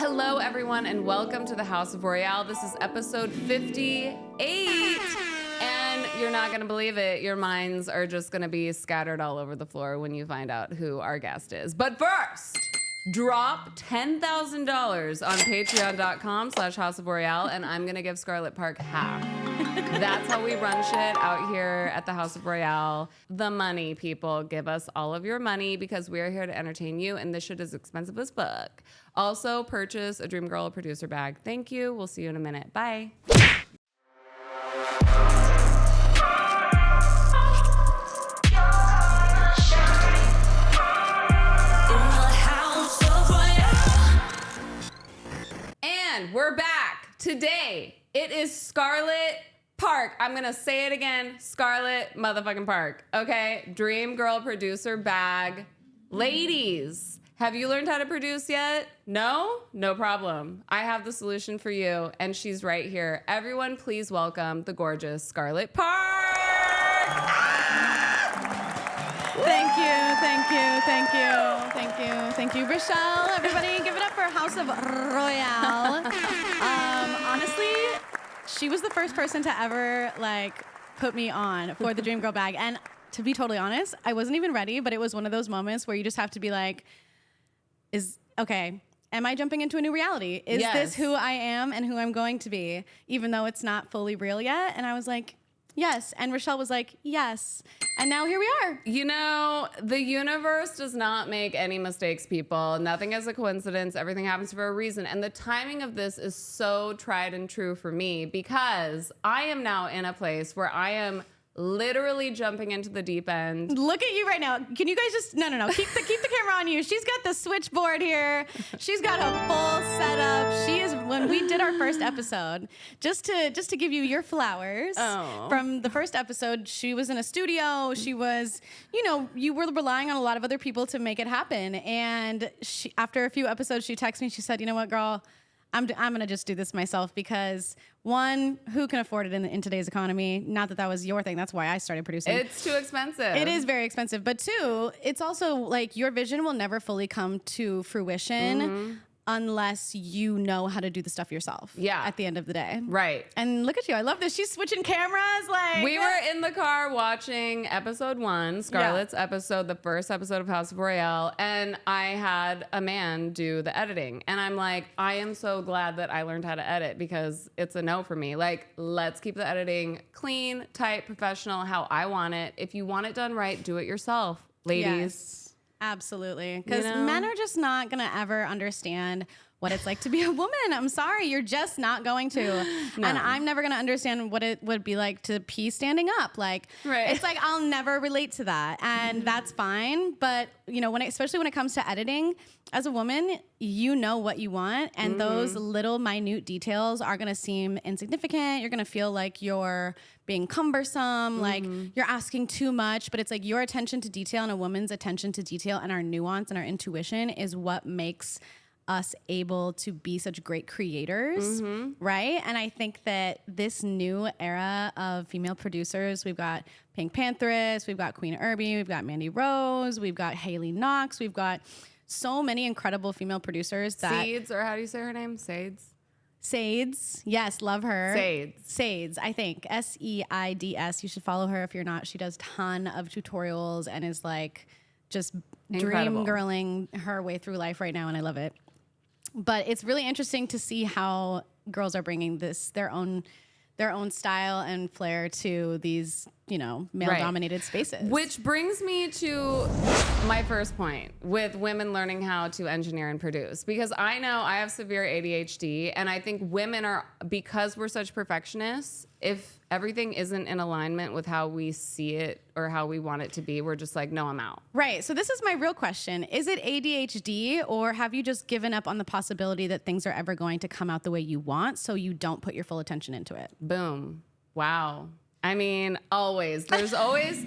Hello, everyone, and welcome to the House of Royale. This is episode 58, and you're not going to believe it. Your minds are just going to be scattered all over the floor when you find out who our guest is. But first, drop $10,000 on patreon.com/House of Royale, and I'm going to give Scarlet Parke half. That's how we run shit out here at the House of Royale. The money, people. Give us all of your money because we are here to entertain you, and this shit is expensive as fuck. Also, purchase a Dreamgirl Producer Bag. Thank you. We'll see you in a minute. Bye. And we're back. Today, it is Scarlet Parke. I'm going to say it again. Scarlet motherfucking Parke. Okay? Dreamgirl Producer Bag. Ladies, have you learned how to produce yet? No? No problem. I have the solution for you, and she's right here. Everyone, please welcome the gorgeous Scarlet Parke. Thank you, Rochelle. Everybody, give it up for House of Royale. Honestly, she was the first person to ever put me on for the Dreamgirl Bag, and to be totally honest, I wasn't even ready. But it was one of those moments where you just have to be like, am I jumping into a new reality? Is this who I am and who I'm going to be, even though it's not fully real yet? And I was like, yes. And Rochelle was like, yes. And now here we are. You know, the universe does not make any mistakes, people. Nothing is a coincidence. Everything happens for a reason. And the timing of this is so tried and true for me because I am now in a place where I am literally jumping into the deep end. Look at you right now. Can you guys just no. Keep the camera on you. She's got the switchboard here. She's got a full setup. She is. When we did our first episode, just to give you your flowers from the first episode, she was in a studio. She was, you were relying on a lot of other people to make it happen. And after a few episodes, she texted me. She said, "You know what, girl? I'm gonna just do this myself because one, who can afford it in today's economy? Not that was your thing. That's why I started producing. It's too expensive. It is very expensive. But two, it's also like your vision will never fully come to fruition unless you know how to do the stuff yourself. Yeah. At the end of the day. Right. And look at you. I love this. She's switching cameras. We were in the car watching episode 1, Scarlet's episode, the first episode of House of Royale, and I had a man do the editing. And I'm like, I am so glad that I learned how to edit because it's a no for me. Like, let's keep the editing clean, tight, professional, how I want it. If you want it done right, do it yourself, ladies. Yes. Absolutely. Because men are just not going to ever understand what it's like to be a woman. I'm sorry. You're just not going to. No. And I'm never going to understand what it would be like to pee standing up. It's like I'll never relate to that. And that's fine. But, especially when it comes to editing, as a woman, you know what you want. And those little minute details are going to seem insignificant. You're going to feel like you're being cumbersome, like you're asking too much. But it's like your attention to detail and a woman's attention to detail and our nuance and our intuition is what makes us able to be such great creators, right? And I think that this new era of female producers, we've got Pink Pantheress, we've got Queen Irby, we've got Mandy Rose, we've got Haley Knox, we've got so many incredible female producers that... Sades, or how do you say her name? Sades. Yes, love her. Sades, I think. Seids. You should follow her if you're not. She does a ton of tutorials and is just incredible. dream girling her way through life right now, and I love it. But it's really interesting to see how girls are bringing their own style and flair to these, male-dominated spaces. Which brings me to my first point with women learning how to engineer and produce. Because I know I have severe ADHD, and I think women are, because we're such perfectionists, if everything isn't in alignment with how we see it or how we want it to be, we're just like, no, I'm out. Right. So this is my real question. Is it ADHD, or have you just given up on the possibility that things are ever going to come out the way you want, so you don't put your full attention into it? Boom. Wow. I mean, always. There's always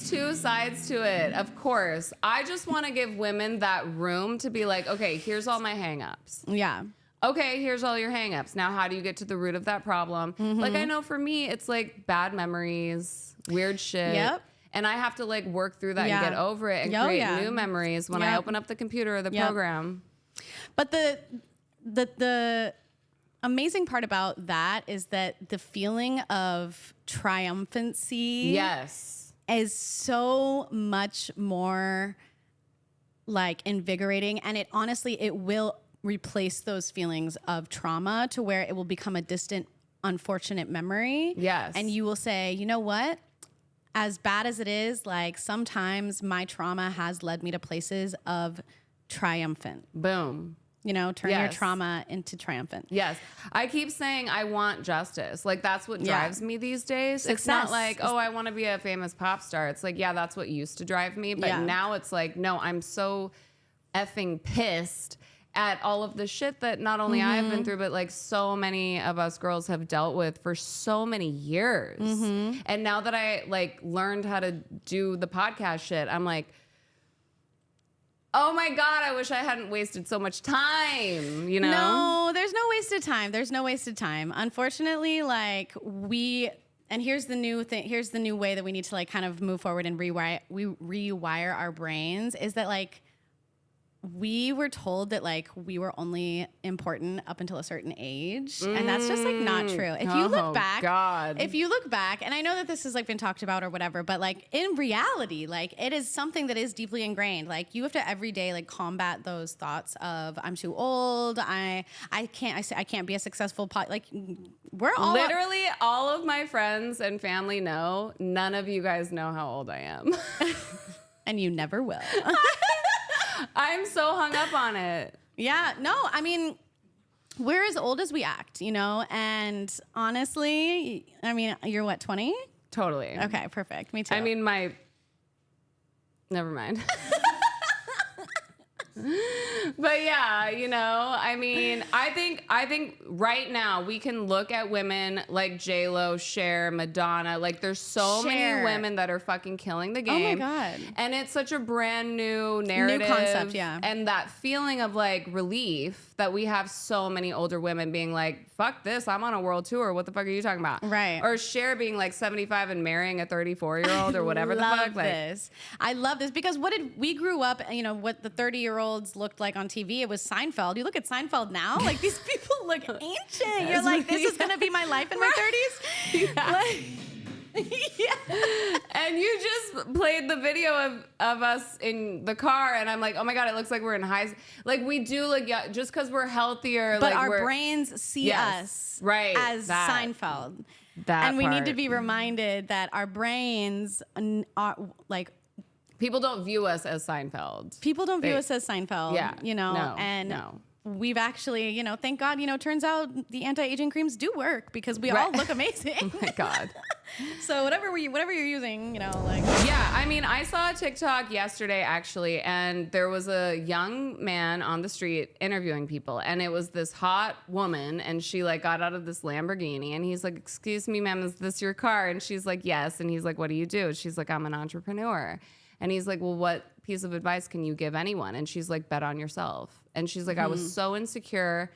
two sides to it, of course. I just want to give women that room to be like, okay, here's all my hangups. Yeah. Okay, here's all your hangups. Now, how do you get to the root of that problem? Like, I know for me, it's like bad memories, weird shit. Yep. And I have to work through that and get over it and create new memories when I open up the computer or the program. But the amazing part about that is that the feeling of triumphancy Yes. is so much more like invigorating, and it honestly, it will replace those feelings of trauma to where it will become a distant, unfortunate memory. Yes. And you will say, you know what? As bad as it is, like sometimes my trauma has led me to places of triumphant. Boom. You know, turn your trauma into triumphant. Yes. I keep saying I want justice. Like, that's what drives me these days. Success. It's not like, oh, I want to be a famous pop star. It's like, yeah, that's what used to drive me. But now it's like, no, I'm so effing pissed at all of the shit that not only I've been through, but like so many of us girls have dealt with for so many years. And now that I like learned how to do the podcast shit, I'm like, oh my God, I wish I hadn't wasted so much time, you know? No, there's no wasted time. There's no wasted time. Unfortunately, like and here's the new thing, here's the new way that we need to like kind of move forward and rewire our brains is that like we were told that like we were only important up until a certain age, and that's just like not true. If you look back, if you look back, and I know that this has like been talked about or whatever, but like in reality, like it is something that is deeply ingrained. Like you have to every day like combat those thoughts of I'm too old, I can't be a successful like we're all literally all of my friends and family know. None of you guys know how old I am, and you never will. I'm so hung up on it. Yeah, no, I mean, we're as old as we act, you know? And honestly, I mean, you're what, 20? Totally. Okay, perfect. Me too. I mean, never mind. But yeah, you know, I mean, I think right now we can look at women like J-Lo, Cher, Madonna. Like there's so many women that are fucking killing the game. Oh my God. And it's such a brand new narrative. New concept, yeah. And that feeling of like relief that we have so many older women being like, fuck this, I'm on a world tour. What the fuck are you talking about? Right. Or Cher being like 75 and marrying a 34-year-old or whatever the fuck. I love this because we grew up, you know, what the 30-year-olds looked like on TV. It was Seinfeld. You look at Seinfeld now, like these people look ancient. You're like, this is gonna be my life in my 30s. Yeah. Like, yeah. And you just played the video of us in the car, and I'm like, oh my God, it looks like we're in high. Like we do look just because we're healthier. But like our brains see us as Seinfeld. And we need to be reminded that our brains are like. People don't view us as Seinfeld. People don't view us as Seinfeld. Yeah. You know, we've actually, you know, thank God, you know, turns out the anti-aging creams do work because we all look amazing. Oh my God. So whatever you're using, you know, like. Yeah, I mean, I saw a TikTok yesterday actually, and there was a young man on the street interviewing people, and it was this hot woman, and she like got out of this Lamborghini, and he's like, "Excuse me, ma'am, is this your car?" And she's like, "Yes." And he's like, "What do you do?" She's like, "I'm an entrepreneur." And he's like, well, what piece of advice can you give anyone? And she's like, bet on yourself. And she's like, I was so insecure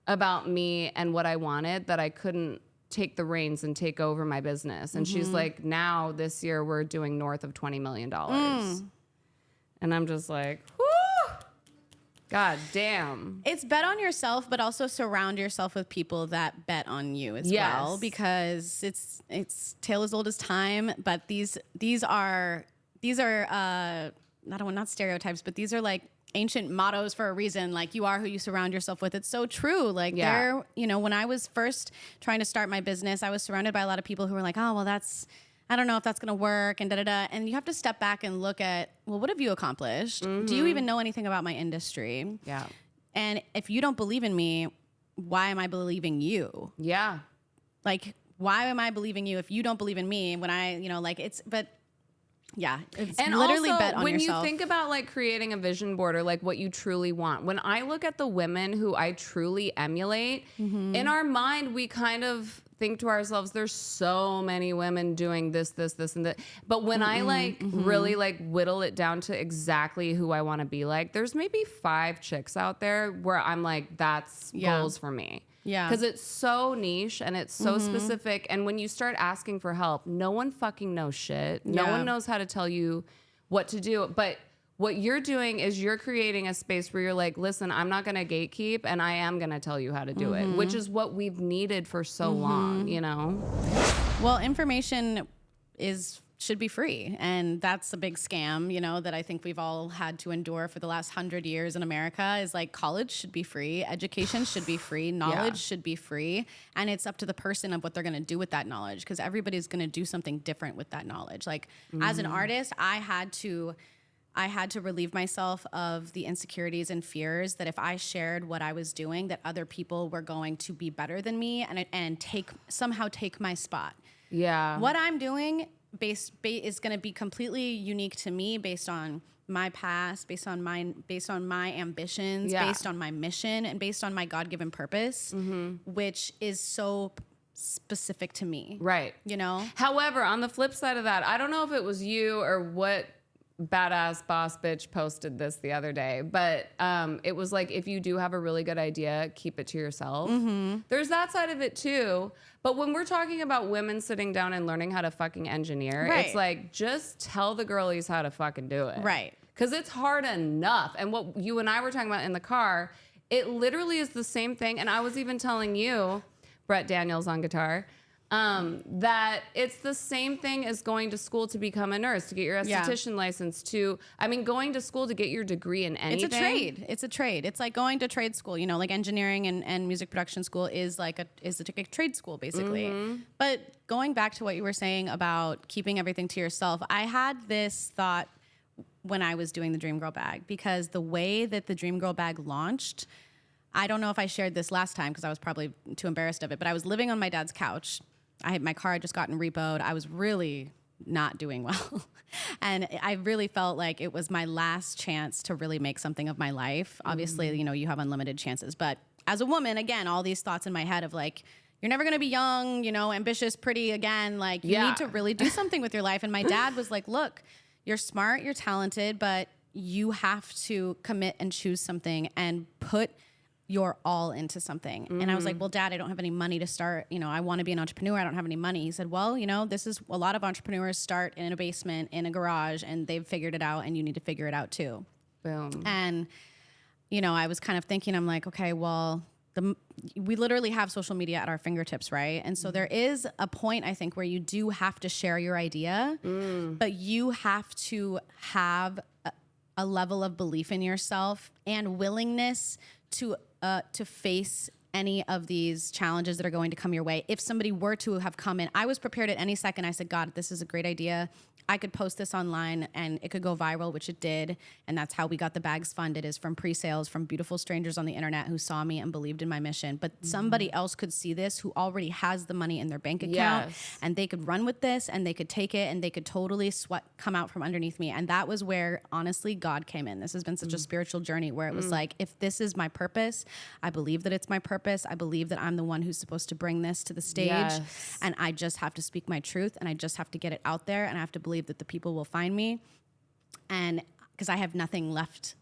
about me and what I wanted that I couldn't take the reins and take over my business. And she's like, now this year we're doing north of $20 million. And I'm just like, whoo, God damn. It's bet on yourself, but also surround yourself with people that bet on you as well, because it's tale as old as time. But these are not stereotypes, but these are like ancient mottos for a reason. Like you are who you surround yourself with. It's so true. Like you know, when I was first trying to start my business, I was surrounded by a lot of people who were like, oh, well, I don't know if that's going to work and da-da-da. And you have to step back and look at, well, what have you accomplished? Do you even know anything about my industry? Yeah. And if you don't believe in me, why am I believing you? Yeah. Like, why am I believing you if you don't believe in me when yeah, it's and literally also, bet on when yourself. You think about like creating a vision board or like what you truly want, when I look at the women who I truly emulate, in our mind, we kind of think to ourselves, there's so many women doing this, and that. But when I like really like whittle it down to exactly who I want to be like, there's maybe 5 chicks out there where I'm like, that's goals for me. Yeah. Because it's so niche and it's so specific. And when you start asking for help, no one fucking knows shit. No one knows how to tell you what to do. But what you're doing is you're creating a space where you're like, listen, I'm not going to gatekeep and I am going to tell you how to do it, which is what we've needed for so long, you know? Well, information should be free. And that's a big scam, you know, that I think we've all had to endure for the last 100 years in America is like college should be free. Education should be free. Knowledge should be free. And it's up to the person of what they're going to do with that knowledge, because everybody's going to do something different with that knowledge. Like as an artist, I had to relieve myself of the insecurities and fears that if I shared what I was doing, that other people were going to be better than me and somehow take my spot. Yeah. What I'm doing is going to be completely unique to me based on my past, based on my ambitions, based on my mission, and based on my God-given purpose, which is so specific to me. Right. You know? However, on the flip side of that, I don't know if it was you or what badass boss bitch posted this the other day, but it was like, if you do have a really good idea, keep it to yourself. There's that side of it too. But when we're talking about women sitting down and learning how to fucking engineer, it's like, just tell the girlies how to fucking do it. Right. Because it's hard enough. And what you and I were talking about in the car, it literally is the same thing. And I was even telling you, Brett Daniels on guitar, that it's the same thing as going to school to become a nurse, to get your esthetician license, going to school to get your degree in anything. It's a trade. It's like going to trade school, you know, like engineering and music production school is like a trade school basically. But going back to what you were saying about keeping everything to yourself, I had this thought when I was doing the Dreamgirl Bag, because the way that the Dreamgirl Bag launched, I don't know if I shared this last time because I was probably too embarrassed of it, but I was living on my dad's couch. My car had just gotten repoed. I was really not doing well. And I really felt like it was my last chance to really make something of my life. Obviously, you know, you have unlimited chances. But as a woman, again, all these thoughts in my head of like, you're never going to be young, you know, ambitious, pretty again. Like, you need to really do something with your life. And my dad was like, look, you're smart, you're talented, but you have to commit and choose something and put your all into something. And I was like, well, Dad, I don't have any money to start. You know, I want to be an entrepreneur. I don't have any money. He said, well, you know, this is a lot of entrepreneurs start in a basement, in a garage, and they've figured it out, and you need to figure it out too. Boom. And, you know, I was kind of thinking, I'm like, okay, well, we literally have social media at our fingertips, right? And so there is a point, I think, where you do have to share your idea, but you have to have a level of belief in yourself and willingness to face any of these challenges that are going to come your way. If somebody were to have come in, I was prepared at any second. I said, God, this is a great idea. I could post this online and it could go viral, which it did. And that's how we got the bags funded, is from pre-sales, from beautiful strangers on the internet who saw me and believed in my mission. But somebody else could see this who already has the money in their bank account, and they could run with this and they could take it and they could totally come out from underneath me. And that was where, honestly, God came in. This has been such a spiritual journey where it was like, if this is my purpose, I believe that it's my purpose. I believe that I'm the one who's supposed to bring this to the stage, and I just have to speak my truth, and I just have to get it out there, and I have to believe that the people will find me. And because I have nothing left.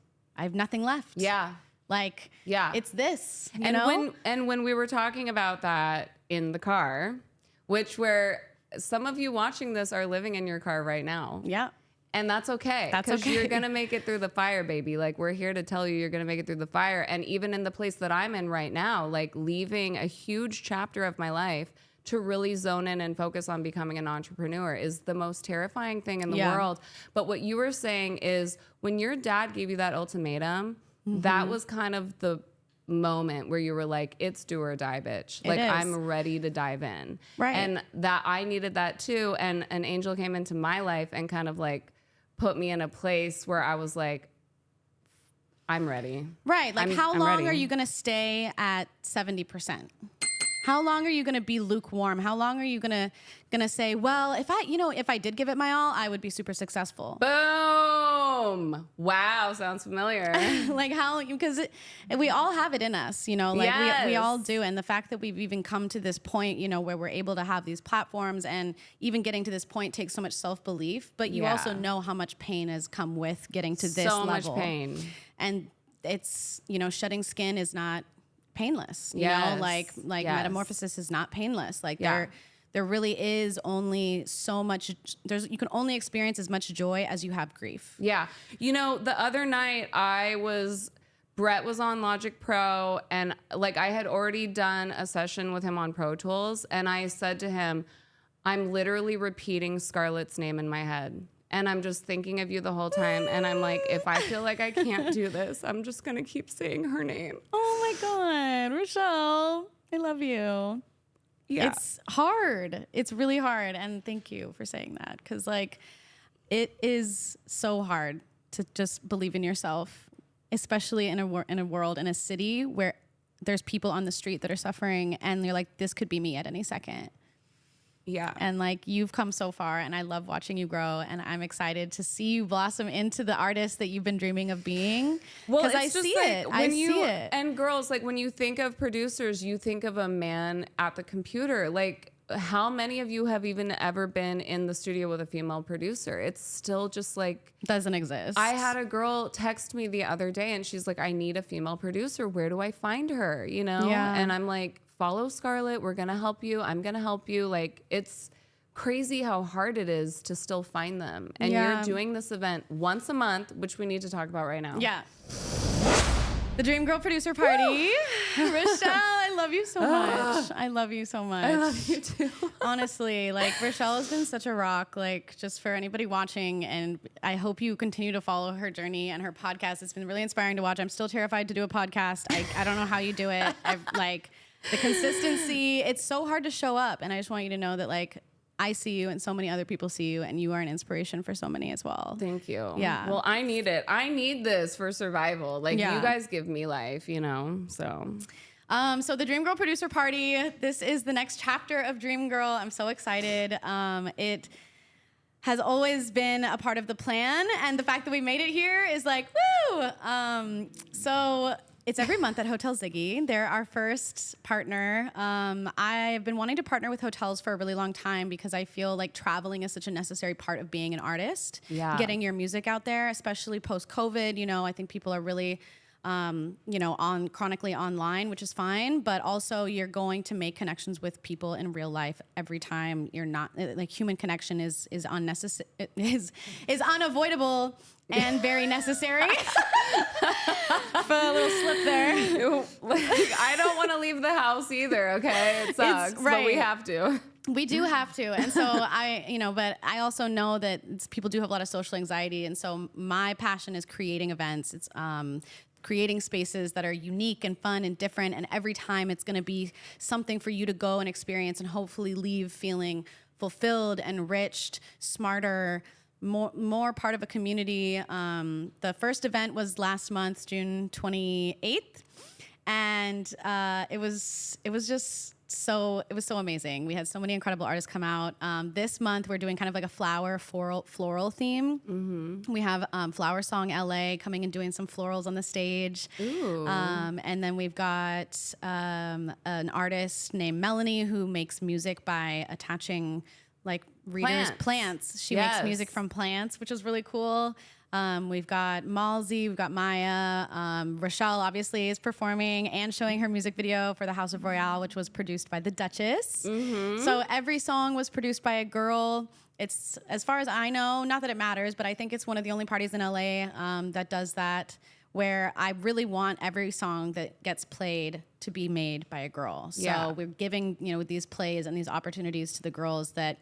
Yeah. Like, it's this, you and know? When we were talking about that in the car, which some of you watching this are living in your car right now. Yeah. And that's okay. Because you're going to make it through the fire, baby. Like, we're here to tell you you're going to make it through the fire. And even in the place that I'm in right now, like leaving a huge chapter of my life to really zone in and focus on becoming an entrepreneur is the most terrifying thing in the world. But what you were saying is, when your dad gave you that ultimatum, that was kind of the moment where you were like, it's do or die, bitch. Like, I'm ready to dive in. Right. And that I needed that too. And an angel came into my life and kind of like put me in a place where I was like, I'm ready. Right. Like, how long ready. are you going to stay at 70%? How long are you going to be lukewarm? How long are you going to say, well, if I did give it my all, I would be super successful. Boom. Wow. Sounds familiar. Like, because we all have it in us, you know, like we all do. And the fact that we've even come to this point, you know, where we're able to have these platforms, and even getting to this point takes so much self-belief, but you also know how much pain has come with getting to this level. So much pain. And it's, you know, shedding skin is not painless, you know, like metamorphosis is not painless. Like there really is only so much, you can only experience as much joy as you have grief. Yeah. You know, the other night Brett was on Logic Pro, and like I had already done a session with him on Pro Tools, and I said to him, I'm literally repeating Scarlet's name in my head. And I'm just thinking of you the whole time. And I'm like, if I feel like I can't do this, I'm just going to keep saying her name. Oh my God, Rochelle, I love you. Yeah. It's hard. It's really hard. And thank you for saying that. Because like, it is so hard to just believe in yourself, especially in a world, in a city where there's people on the street that are suffering. And you're like, this could be me at any second. Yeah. And like you've come so far, and I love watching you grow, and I'm excited to see you blossom into the artist that you've been dreaming of being. Well, I see it. I see it. And girls, like when you think of producers, you think of a man at the computer. Like how many of you have even ever been in the studio with a female producer? It's still just like doesn't exist. I had a girl text me the other day, and she's like, I need a female producer. Where do I find her? You know? Yeah. And I'm like, follow Scarlet. We're going to help you. I'm going to help you. Like, it's crazy how hard it is to still find them. And you're doing this event once a month, which we need to talk about right now. Yeah. The Dreamgirl Producer Party. Rochelle, I love you so much. I love you so much. I love you too. Honestly, like Rochelle has been such a rock, like just for anybody watching, and I hope you continue to follow her journey and her podcast. It's been really inspiring to watch. I'm still terrified to do a podcast. I don't know how you do it. I've like the consistency, it's so hard to show up. And I just want you to know that like I see you and so many other people see you, and you are an inspiration for so many as well. Thank you. Yeah. Well, I need it. I need this for survival. Like you guys give me life, you know, so. So the Dreamgirl Producer Party, this is the next chapter of Dreamgirl. I'm so excited. It has always been a part of the plan, and the fact that we made it here is like, woo! So it's every month at Hotel Ziggy. They're our first partner. I've been wanting to partner with hotels for a really long time because I feel like traveling is such a necessary part of being an artist. Yeah. Getting your music out there, especially post-COVID. You know, I think people are really chronically online, which is fine, but also you're going to make connections with people in real life every time. You're not like human connection is unnecessary, is unavoidable and very necessary. For a little slip there. Like, I don't want to leave the house either. Okay, it sucks, but we have to. We do have to. And so but I also know that people do have a lot of social anxiety. And so my passion is creating events. It's creating spaces that are unique and fun and different. And every time it's going to be something for you to go and experience and hopefully leave feeling fulfilled, enriched, smarter, more part of a community. The first event was last month, June 28th. And it was so amazing. We had so many incredible artists come out. This month we're doing kind of like a floral theme. Mm-hmm. We have Flower Song LA coming and doing some florals on the stage. Ooh. And then we've got an artist named Melanie who makes music by attaching like readers' plants. She makes music from plants, which is really cool. We've got Malzy, we've got Maya. Rochelle obviously is performing and showing her music video for the House of Royale, which was produced by the Duchess. Mm-hmm. So every song was produced by a girl. It's, as far as I know, not that it matters, but I think it's one of the only parties in LA that does that, where I really want every song that gets played to be made by a girl. So we're giving, these plays and these opportunities to the girls that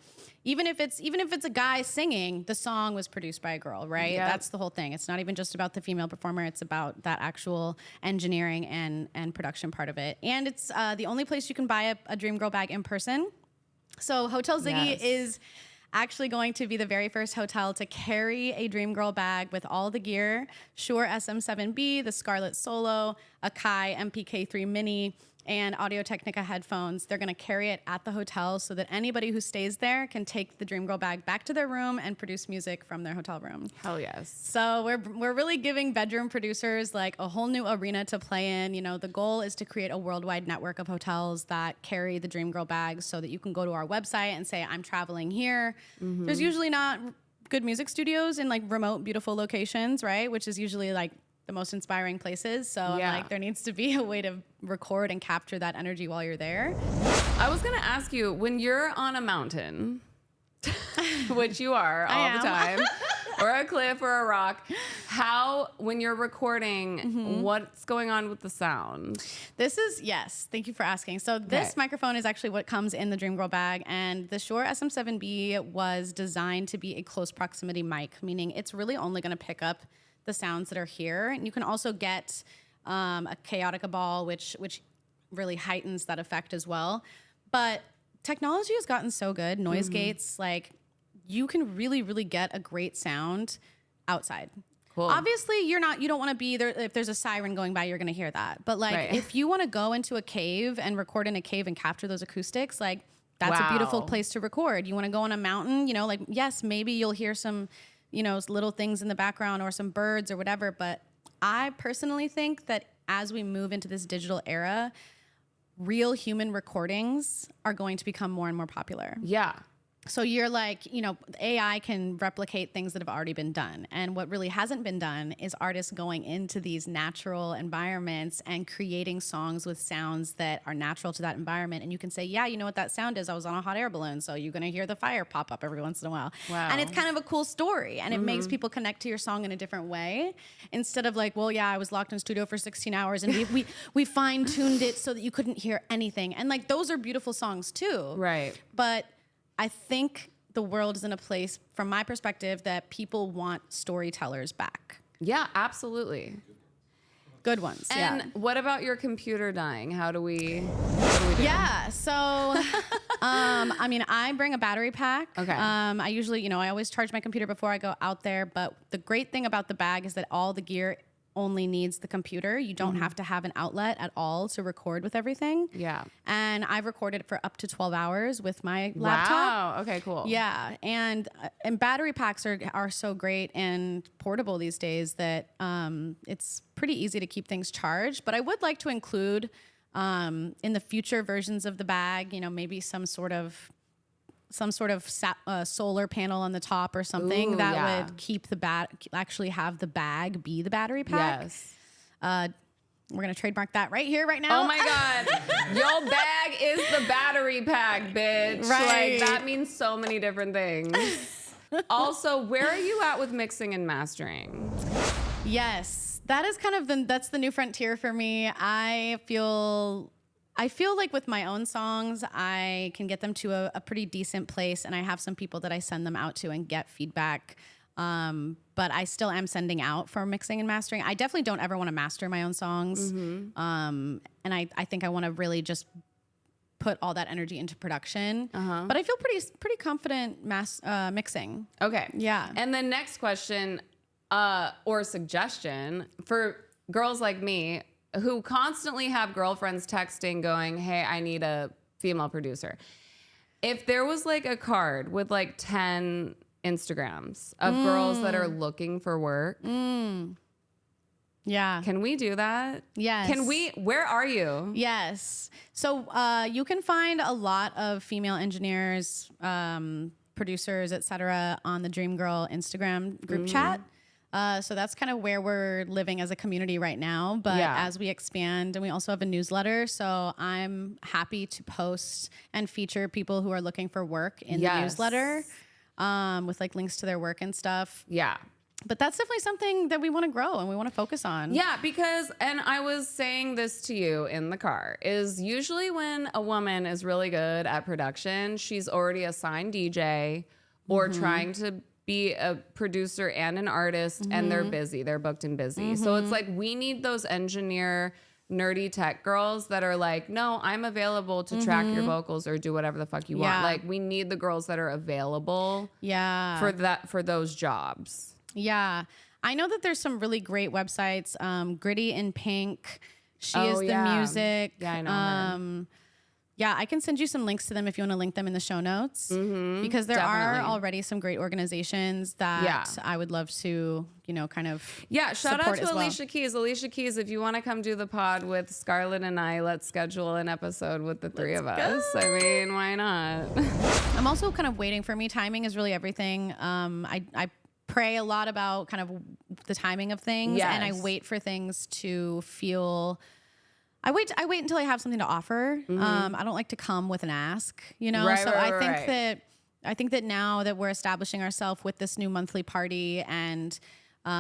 even if it's a guy singing, the song was produced by a girl, right? Yep. That's the whole thing. It's not even just about the female performer. It's about that actual engineering and production part of it. And it's the only place you can buy a Dreamgirl bag in person. So Hotel Ziggy is actually going to be the very first hotel to carry a Dreamgirl bag with all the gear: Shure SM7B, the Scarlet Solo, a Kai MPK3 Mini, and Audio-Technica headphones. They're going to carry it at the hotel so that anybody who stays there can take the Dreamgirl bag back to their room and produce music from their hotel room. Hell yes. So we're really giving bedroom producers like a whole new arena to play in. The goal is to create a worldwide network of hotels that carry the Dreamgirl bags so that you can go to our website and say, I'm traveling here. Mm-hmm. There's usually not good music studios in like remote, beautiful locations, right? Which is usually like the most inspiring places. So I'm like, there needs to be a way to record and capture that energy while you're there. I was going to ask you, when you're on a mountain, which you are all the time, or a cliff or a rock, when you're recording, what's going on with the sound? Thank you for asking. So this microphone is actually what comes in the Dreamgirl bag, and the Shure SM7B was designed to be a close proximity mic, meaning it's really only going to pick up the sounds that are here. And you can also get a chaotica ball, which really heightens that effect as well. But technology has gotten so good, noise gates, like you can really, really get a great sound outside. Cool. Obviously, you don't want to be there. If there's a siren going by, you're going to hear that. But like, if you want to go into a cave and record in a cave and capture those acoustics, like that's a beautiful place to record. You want to go on a mountain, like, yes, maybe you'll hear some, little things in the background or some birds or whatever. But I personally think that as we move into this digital era, real human recordings are going to become more and more popular. Yeah. So you're like, AI can replicate things that have already been done. And what really hasn't been done is artists going into these natural environments and creating songs with sounds that are natural to that environment. And you can say, yeah, you know what that sound is? I was on a hot air balloon. So you're going to hear the fire pop up every once in a while. Wow. And it's kind of a cool story. And it makes people connect to your song in a different way. Instead of like, well, yeah, I was locked in studio for 16 hours and we fine-tuned it so that you couldn't hear anything. And like, those are beautiful songs too. Right. But I think the world is in a place, from my perspective, that people want storytellers back. Yeah, absolutely. Good ones. And what about your computer dying? What do we do? Yeah, so, I bring a battery pack. Okay. I usually, I always charge my computer before I go out there. But the great thing about the bag is that all the gear only needs the computer. You don't have to have an outlet at all to record with everything. Yeah. And I've recorded for up to 12 hours with my laptop. Wow. Okay, cool. Yeah. And battery packs are so great and portable these days that it's pretty easy to keep things charged. But I would like to include in the future versions of the bag, maybe some sort of solar panel on the top or something would keep actually have the bag be the battery pack. Yes. We're going to trademark that right here, right now. Oh my God. Your bag is the battery pack, bitch. Right. Like, that means so many different things. Also, where are you at with mixing and mastering? Yes. That is kind of that's the new frontier for me. I feel like with my own songs, I can get them to a pretty decent place, and I have some people that I send them out to and get feedback. But I still am sending out for mixing and mastering. I definitely don't ever want to master my own songs. And I think I want to really just put all that energy into production. But I feel pretty confident mixing. Okay. Yeah. And the next question or suggestion for girls like me, who constantly have girlfriends texting going, hey, I need a female producer. If there was like a card with like 10 Instagrams of girls that are looking for work. Yeah. Can we do that? Yes. Where are you? Yes. So you can find a lot of female engineers, producers, etc. on the Dreamgirl Instagram group chat. So that's kind of where we're living as a community right now. But as we expand, and we also have a newsletter, so I'm happy to post and feature people who are looking for work in the newsletter with like links to their work and stuff. Yeah. But that's definitely something that we want to grow and we want to focus on. Yeah, because, and I was saying this to you in the car, is usually when a woman is really good at production, she's already a signed DJ or trying to be a producer and an artist, and they're busy. They're booked and busy. So it's like, we need those engineer, nerdy tech girls that are like, no, I'm available to track your vocals or do whatever the fuck you want. Like, we need the girls that are available for those jobs. Yeah. I know that there's some really great websites. Gritty in Pink. She is the music. Yeah, I know her. Yeah, I can send you some links to them if you want to link them in the show notes, because there are already some great organizations that I would love to, kind of shout out to Alicia Keys. Alicia Keys, if you want to come do the pod with Scarlet and I, let's schedule an episode with the three of us. I mean, why not? I'm also kind of waiting for me. Timing is really everything. I pray a lot about kind of the timing of things, and I wait for things to feel. I wait until I have something to offer. I don't like to come with an ask, you know. I think that now that we're establishing ourselves with this new monthly party and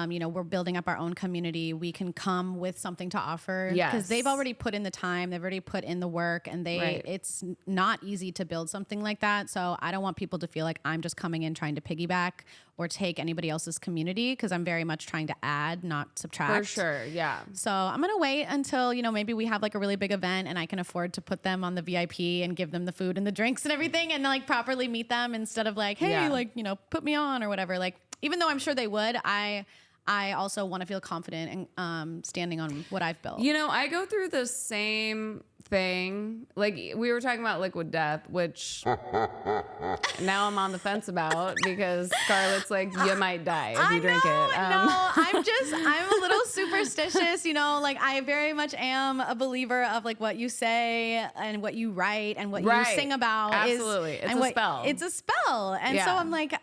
you know, we're building up our own community, we can come with something to offer, because they've already put in the time, they've already put in the work, and it's not easy to build something like that. So I don't want people to feel like I'm just coming in trying to piggyback or take anybody else's community, because I'm very much trying to add, not subtract. For sure, yeah. So I'm going to wait until, you know, maybe we have like a really big event and I can afford to put them on the VIP and give them the food and the drinks and everything, and like properly meet them instead of like, hey, like, you know, put me on or whatever. Like, even though I'm sure they would, I also want to feel confident and standing on what I've built. You know, I go through the same thing. Like, we were talking about liquid death, which now I'm on the fence about, because Scarlet's like, you might die if you drink it. No, I'm a little superstitious, you know, like I very much am a believer of like what you say and what you write and what you sing about. Absolutely. It's a spell. It's a spell. And so I'm like,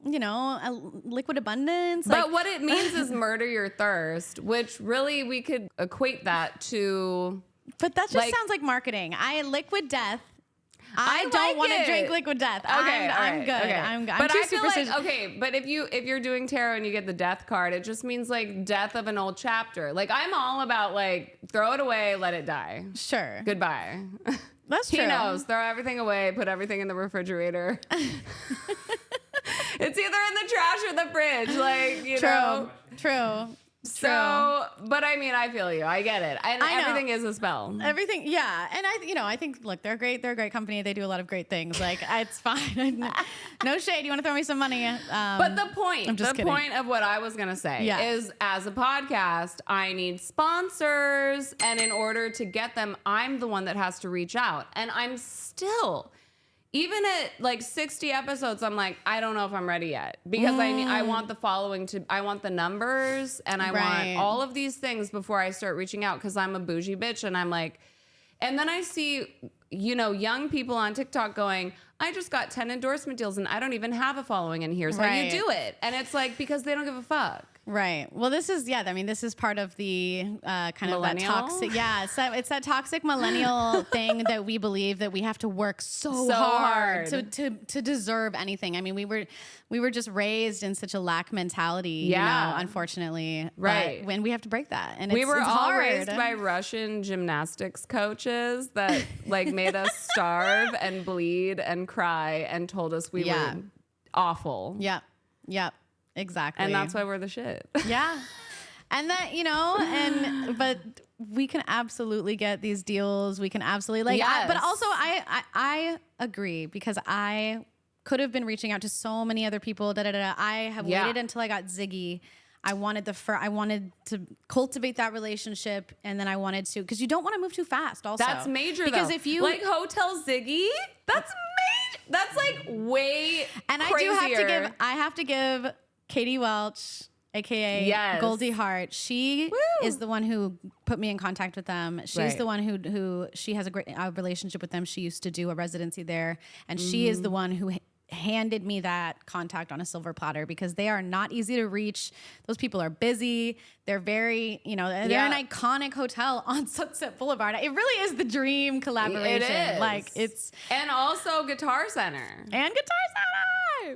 you know, a liquid abundance. But what it means is murder your thirst, which really we could equate that to. But that just sounds like marketing. Liquid death. I don't want to drink liquid death. Okay, I'm good. Okay. I'm but too I feel superstitious. like, okay, but if you're doing tarot and you get the death card, it just means like death of an old chapter. Like, I'm all about like throw it away, let it die. Sure. Goodbye. That's true. He knows. Throw everything away, put everything in the refrigerator. It's either in the trash or the fridge, like, you know. True. So, but I mean, I feel you. I get it. And everything is a spell. Everything, yeah. And I think, look, they're great. They're a great company. They do a lot of great things. Like, it's fine. No shade. You want to throw me some money? But the point of what I was going to say is, as a podcast, I need sponsors. And in order to get them, I'm the one that has to reach out. And I'm still... Even at like 60 episodes, I'm like, I don't know if I'm ready yet, because I want the following I want the numbers, and I want all of these things before I start reaching out, because I'm a bougie bitch, and I'm like, and then I see, you know, young people on TikTok going, I just got 10 endorsement deals and I don't even have a following, and here's how you do it. And it's like, because they don't give a fuck. Right. Well, this is part of the kind of that toxic. Yeah. So it's that toxic millennial thing that we believe that we have to work so hard to deserve anything. I mean, we were just raised in such a lack mentality, you know, unfortunately. Right. But when we have to break that. And we were it's all hard. raised by Russian gymnastics coaches that like made us starve and bleed and cry and told us we were awful. Yep. Exactly. And that's why we're the shit. Yeah. And that, you know, but we can absolutely get these deals. We can absolutely but also I agree, because I could have been reaching out to so many other people. I have waited until I got Ziggy. I wanted to cultivate that relationship, and then I wanted to, because you don't want to move too fast. Also, that's major. Because though. if you like Hotel Ziggy, that's major. That's like way. And crazier. I have to give Katie Welch, aka Goldie Hart. She is the one who put me in contact with them. She's the one who she has a great relationship with them. She used to do a residency there, and she is the one who handed me that contact on a silver platter, because they are not easy to reach. Those people are busy. They're very, you know, they're an iconic hotel on Sunset Boulevard. It really is the dream collaboration. It is. Like, it's... And also Guitar Center.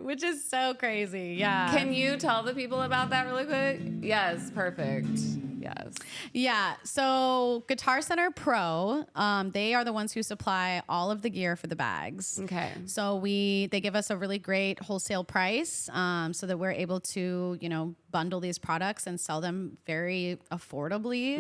Which is so crazy. Yeah. Can you tell the people about that really quick? Yes. Perfect. Yes. Yeah. So Guitar Center Pro, they are the ones who supply all of the gear for the bags. Okay. So they give us a really great wholesale price, so that we're able to, you know, bundle these products and sell them very affordably.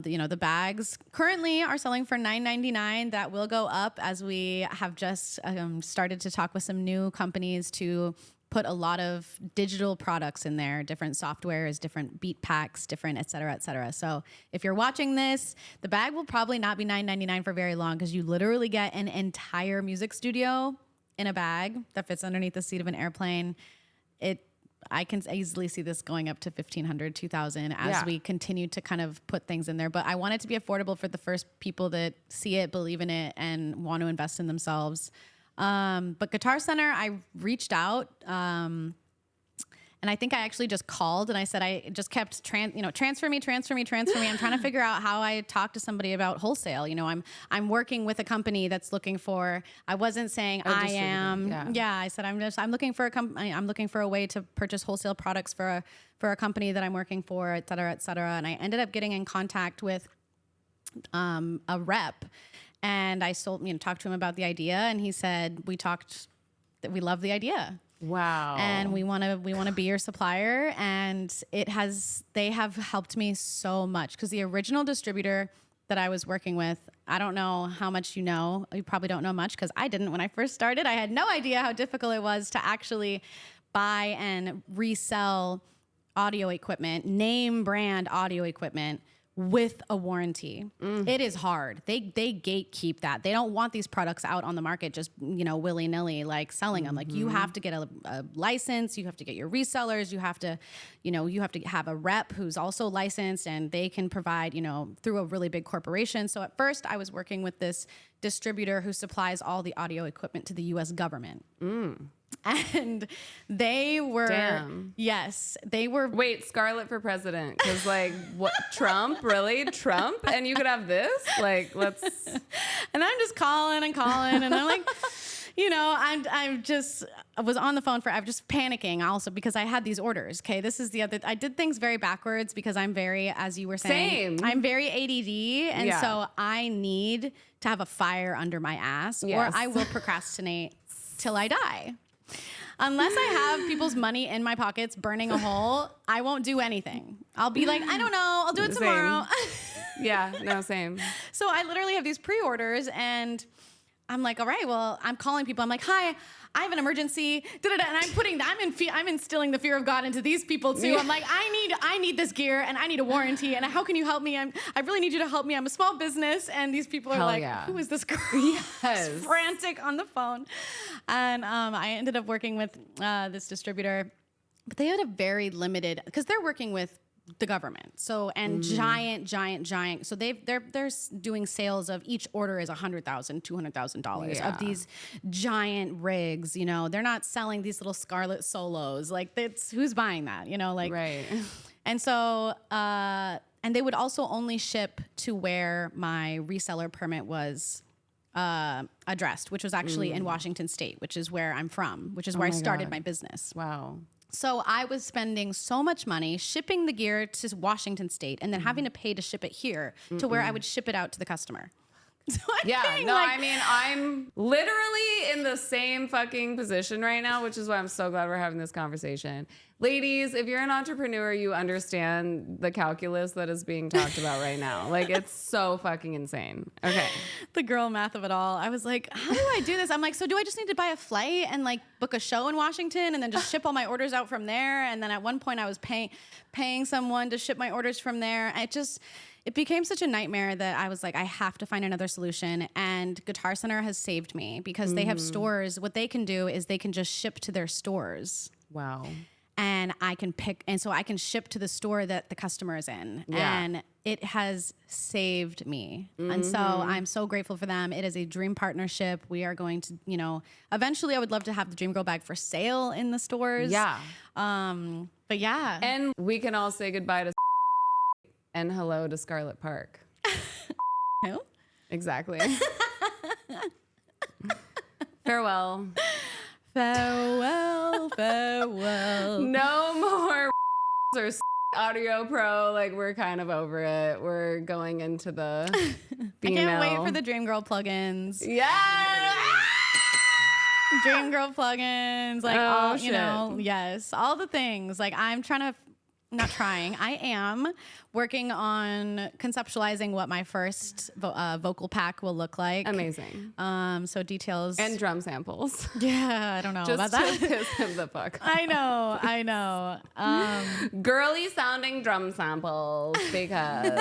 You know, the bags currently are selling for $9.99. That will go up as we have just started to talk with some new companies to put a lot of digital products in there, different softwares, different beat packs, different et cetera, et cetera. So if you're watching this, the bag will probably not be $9.99 for very long, because you literally get an entire music studio in a bag that fits underneath the seat of an airplane. I can easily see this going up to $1,500, $2,000 as we continue to kind of put things in there. But I want it to be affordable for the first people that see it, believe in it, and want to invest in themselves. But Guitar Center, I reached out And I think I actually just called and I said, I just kept, transfer me. I'm trying to figure out how I talk to somebody about wholesale. I'm working with a company that's looking for, I wasn't saying I am. Yeah. I said, I'm looking for a company. I'm looking for a way to purchase wholesale products for a company that I'm working for, et cetera, et cetera. And I ended up getting in contact with a rep, and I talked to him about the idea, and he said, we love the idea. Wow. And we want to be your supplier. And they have helped me so much, because the original distributor that I was working with, I don't know how much you know. You probably don't know much, because I didn't when I first started. I had no idea how difficult it was to actually buy and resell audio equipment, name brand audio equipment with a warranty. It is hard. They gatekeep that. They don't want these products out on the market just, willy-nilly, like selling them. Like, you have to get a license, you have to get your resellers, you have to have a rep who's also licensed, and they can provide, through a really big corporation. So at first I was working with this distributor who supplies all the audio equipment to the US government. And they were, Wait, Scarlet for president? Because what? Trump, really? Trump? And you could have this? Let's. And I'm just calling, and I'm like, I was on the phone I'm just panicking also, because I had these orders. Okay, this is I did things very backwards, because I'm very, as you were saying, I'm very ADD, and so I need to have a fire under my ass, or I will procrastinate till I die. Unless I have people's money in my pockets burning a hole, I won't do anything. I'll be like, I don't know, I'll do it tomorrow. Same. So I literally have these pre-orders, and I'm like, all right, well, I'm calling people. I'm like, hi, I have an emergency. And I'm instilling the fear of God into these people too. I'm like, I need this gear, and I need a warranty, and how can you help me? I really need you to help me. I'm a small business. And these people are who is this girl? Yes. Frantic on the phone. And I ended up working with this distributor, but they had a very limited, because they're working with the government. So, and giant. So they're doing sales of, each order is $100,000, $200,000 of these giant rigs. They're not selling these little Scarlet solos. Who's buying that? Right. And so, and they would also only ship to where my reseller permit was addressed, which was actually in Washington State, which is where I'm from, which is where I started my business. Wow. So I was spending so much money shipping the gear to Washington State, and then having to pay to ship it here to where I would ship it out to the customer. So I'm literally in the same fucking position right now, which is why I'm so glad we're having this conversation. Ladies, if you're an entrepreneur, you understand the calculus that is being talked about right now. It's so fucking insane. Okay. The girl math of it all. I was like, how do I do this? I'm like, so do I just need to buy a flight and book a show in Washington and then just ship all my orders out from there? And then at one point I was paying someone to ship my orders from there. It became such a nightmare that I was like, I have to find another solution. And Guitar Center has saved me, because they have stores. What they can do is they can just ship to their stores. Wow. And I can ship to the store that the customer is in. Yeah. And it has saved me. And so I'm so grateful for them. It is a dream partnership. We are going to, eventually I would love to have the Dreamgirl bag for sale in the stores. Yeah. But yeah. And we can all say goodbye to and hello to Scarlet Parke. Who? Exactly. Farewell. Farewell. No more or Audio Pro. We're kind of over it. We're going into the female. I can't wait for the Dreamgirl plugins. Yeah. Dreamgirl plugins. Yes, all the things. I am working on conceptualizing what my first vocal pack will look like. Amazing. So details. And drum samples. Yeah, I don't know about that. Just to piss him the fuck off. I know. Girly sounding drum samples, because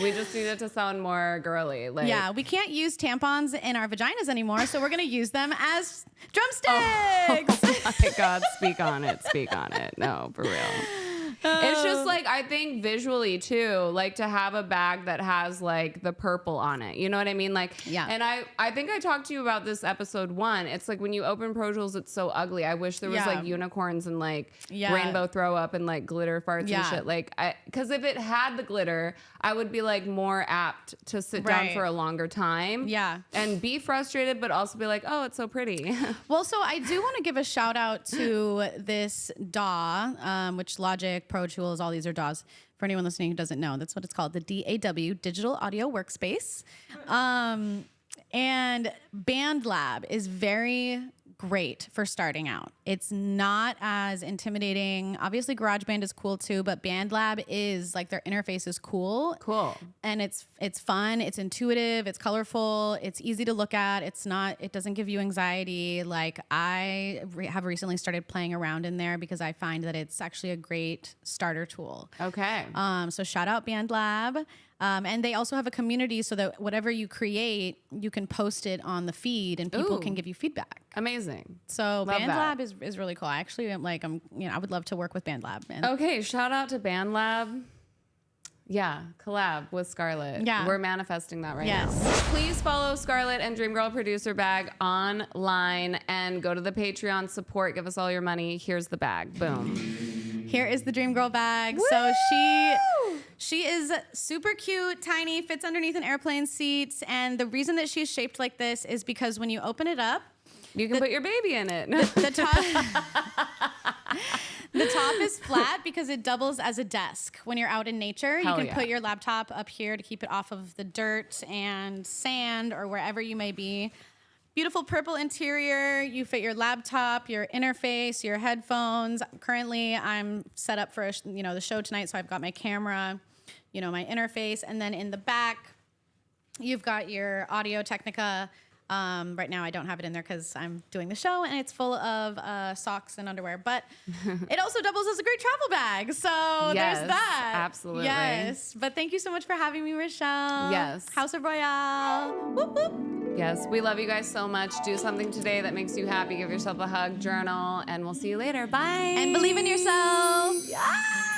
we just need it to sound more girly. We can't use tampons in our vaginas anymore, so we're going to use them as drumsticks. Oh my God, speak on it. No, for real. It's just like, I think visually too, like to have a bag that has like the purple on it. You know what I mean? Like, yeah. And I think I talked to you about this episode 1. It's like when you open Pro Tools, it's so ugly. I wish there was like unicorns and like rainbow throw up and like glitter farts and shit. Like, because if it had the glitter, I would be like more apt to sit down for a longer time. Yeah. And be frustrated, but also be like, oh, it's so pretty. Well, so I do want to give a shout out to this DAW, which Logic, Pro Tools, all these are DAWs. For anyone listening who doesn't know, that's what it's called, the DAW, Digital Audio Workspace. And BandLab is very great for starting out. It's not as intimidating. Obviously, GarageBand is cool too, but BandLab is like their interface is cool. Cool. And it's fun, it's intuitive, it's colorful, it's easy to look at. It doesn't give you anxiety. Like I have recently started playing around in there because I find that it's actually a great starter tool. Okay. So shout out BandLab. And they also have a community so that whatever you create, you can post it on the feed and people can give you feedback. Amazing. So BandLab is really cool. I actually am like, I would love to work with BandLab. Okay. Shout out to BandLab. Yeah. Collab with Scarlet. Yeah. We're manifesting that right now. Please follow Scarlet and Dreamgirl Producer Bag online and go to the Patreon support. Give us all your money. Here's the bag. Boom. Here is the Dreamgirl bag. Woo! So she is super cute, tiny, fits underneath an airplane seat. And the reason that she's shaped like this is because when you open it up, you can put your baby in it. The top is flat because it doubles as a desk. When you're out in nature, you can put your laptop up here to keep it off of the dirt and sand or wherever you may be. Beautiful purple interior. You fit your laptop, your interface, your headphones. Currently, I'm set up for the show tonight, so I've got my camera, my interface, and then in the back, you've got your Audio Technica. Right now, I don't have it in there because I'm doing the show, and it's full of socks and underwear. But it also doubles as a great travel bag. So there's that. Absolutely. Yes. But thank you so much for having me, Rochelle. Yes. House of Royale. Whoop, whoop. Yes, we love you guys so much. Do something today that makes you happy. Give yourself a hug, journal, and we'll see you later. Bye. And believe in yourself. Yeah.